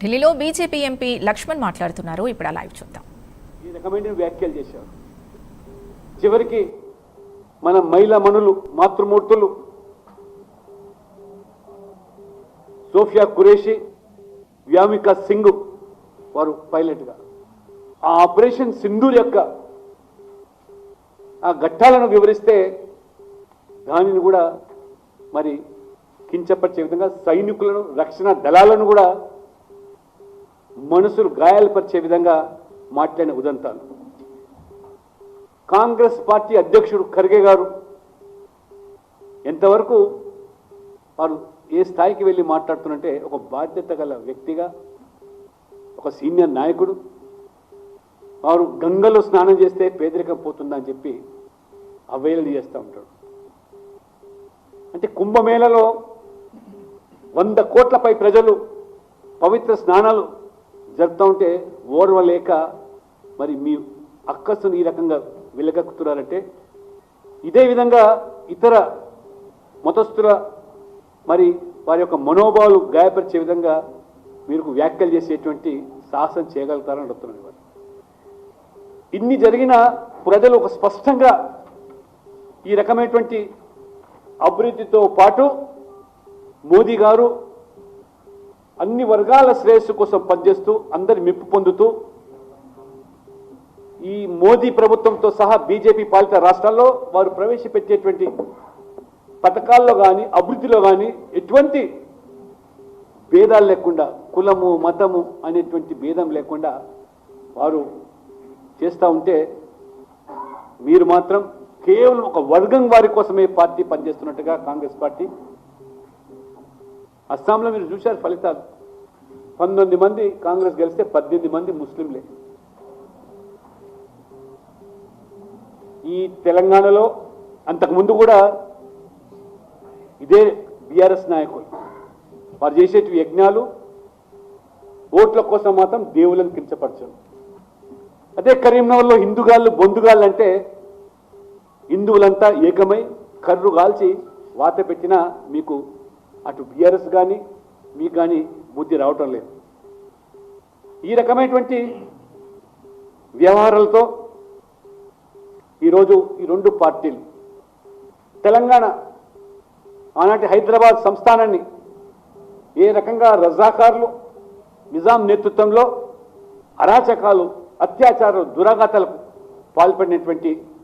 ఢిల్లీలో BJP MP Laxman మాట్లాడుతున్నారు. ఇప్పుడు ఆ లైవ్ చూద్దాం. ఈ రకమైన వ్యాఖ్యలు చేశారు. చివరికి మన మహిళా మనులు మాతృమూర్తులు సోఫియా ఖురేషి, వ్యామికా సింగ్ వారు పైలట్గా ఆ ఆపరేషన్ సింధూర్ యొక్క ఆ ఘట్టాలను వివరిస్తే దానిని కూడా మరి కించపరిచే విధంగా సైనికులను, రక్షణ దళాలను కూడా మనసులు గాయాలపరిచే విధంగా మాట్లాడిన ఉదంతాలు. కాంగ్రెస్ పార్టీ అధ్యక్షుడు ఖర్గే గారు ఎంతవరకు వారు ఏ స్థాయికి వెళ్ళి మాట్లాడుతున్నట్టే ఒక బాధ్యత గల వ్యక్తిగా, ఒక సీనియర్ నాయకుడు, వారు గంగలో స్నానం చేస్తే పేదరికం పోతుందని చెప్పి అవేళలు చేస్తూ ఉంటాడు. అంటే కుంభమేళలో 100 కోట్లపై ప్రజలు పవిత్ర స్నానాలు జరుపుతూ ఉంటే ఓర్వలేక మరి మీ అక్కసును ఈ రకంగా వెలగక్కుతున్నారంటే, ఇదే విధంగా ఇతర మతస్థుల మరి వారి యొక్క మనోభావాలు గాయపరిచే విధంగా మీరు వ్యాఖ్యలు చేసేటువంటి సాహసం చేయగలుగుతారని అడుగుతున్నాను. ఇన్ని జరిగిన ప్రజలు ఒక స్పష్టంగా ఈ రకమైనటువంటి అభివృద్ధితో పాటు మోదీ గారు అన్ని వర్గాల శ్రేయస్సు కోసం పనిచేస్తూ అందరి మెప్పు పొందుతూ ఈ మోదీ ప్రభుత్వంతో సహా బీజేపీ పాలిత రాష్ట్రాల్లో వారు ప్రవేశపెట్టేటువంటి పథకాల్లో కానీ అభివృద్ధిలో కానీ ఎటువంటి భేదాలు లేకుండా, కులము మతము అనేటువంటి భేదం లేకుండా వారు చేస్తూ ఉంటే మీరు మాత్రం కేవలం ఒక వర్గం వారి కోసమే పార్టీ పనిచేస్తున్నట్టుగా కాంగ్రెస్ పార్టీ. అస్సాంలో మీరు చూశారు ఫలితాలు. 19 మంది కాంగ్రెస్ గెలిస్తే 18 మంది ముస్లింలే. ఈ తెలంగాణలో అంతకుముందు కూడా ఇదే బీఆర్ఎస్ నాయకులు వారు చేసేటి యజ్ఞాలు, ఓట్ల కోసం మాత్రం దేవుళ్ళని కించపరచరు. అదే కరీంనగర్లో హిందూగాళ్ళు బొందుగాళ్ళు అంటే హిందువులంతా ఏకమై కర్రు కాల్చి వాత పెట్టినా మీకు అటు బీఆర్ఎస్ కానీ మీకు కానీ బుద్ధి రావటం లేదు. ఈ రకమైనటువంటి వ్యవహారాలతో ఈరోజు ఈ 2 పార్టీలు తెలంగాణ ఆనాటి హైదరాబాద్ సంస్థానాన్ని ఏ రకంగా రజాకారులు నిజాం నేతృత్వంలో అరాచకాలు, అత్యాచారాలు, దురాఘాతాలకు పాల్పడినటువంటి